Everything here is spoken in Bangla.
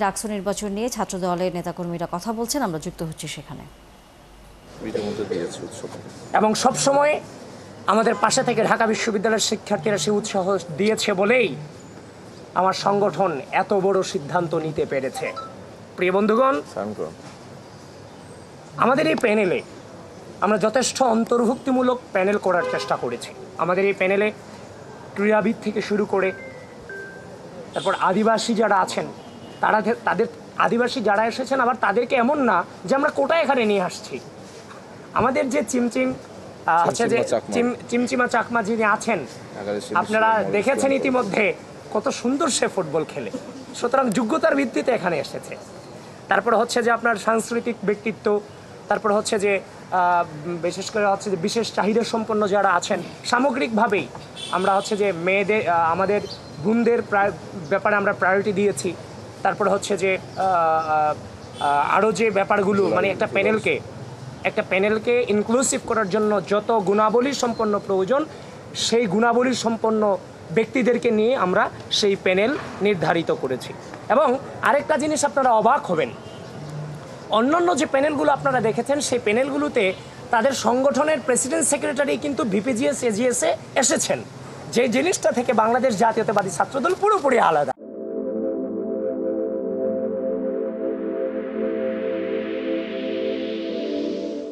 ডাকসু নির্বাচন নিয়ে ছাত্রদলের নেতাকর্মীরা কথা বলছেন, আমরা যুক্ত হচ্ছি সেখানে। এবং সবসময় আমাদের পাশে থেকে ঢাকা বিশ্ববিদ্যালয়ের শিক্ষার্থীরা সে উৎসাহ দিয়েছে বলেই আমার সংগঠন এত বড় সিদ্ধান্ত নিতে পেরেছে। প্রিয় বন্ধুগণ, আমাদের এই প্যানেলে আমরা যথেষ্ট অন্তর্ভুক্তিমূলক প্যানেল করার চেষ্টা করেছি। আমাদের এই প্যানেলে ক্রীড়াবিদ থেকে শুরু করে তারপর আদিবাসী যারা আছেন তাদের আদিবাসী যারা এসেছেন আবার তাদেরকে এমন না যে আমরা কোটা এখানে নিয়ে আসছি। আমাদের যে চিমচিমা চাকমা যিনি আছেন, আপনারা দেখেছেন ইতিমধ্যে কত সুন্দর সে ফুটবল খেলে, সুতরাং যোগ্যতার ভিত্তিতে এখানে এসেছে। তারপর হচ্ছে যে আপনার সাংস্কৃতিক ব্যক্তিত্ব, তারপর হচ্ছে যে বিশেষ করে হচ্ছে যে বিশেষ চাহিদা সম্পন্ন যারা আছেন। সামগ্রিকভাবেই আমরা হচ্ছে যে মেয়েদের আমাদের বোনদের ব্যাপারে আমরা প্রায়োরিটি দিয়েছি। তারপর হচ্ছে যে আরও যে ব্যাপারগুলো মানে একটা প্যানেলকে ইনক্লুসিভ করার জন্য যত গুণাবলী সম্পন্ন প্রয়োজন সেই গুণাবলী সম্পন্ন ব্যক্তিদেরকে নিয়ে আমরা সেই প্যানেল নির্ধারিত করেছি। এবং আরেকটা জিনিস আপনারা অবাক হবেন, অন্যান্য যে প্যানেলগুলো আপনারা দেখেছেন সেই প্যানেলগুলোতে তাদের সংগঠনের প্রেসিডেন্ট সেক্রেটারি কিন্তু ভিপিজিএস এজিএসে এসেছেন, যে জিনিসটা থেকে বাংলাদেশ জাতীয়তাবাদী ছাত্রদল পুরোপুরি আলাদা।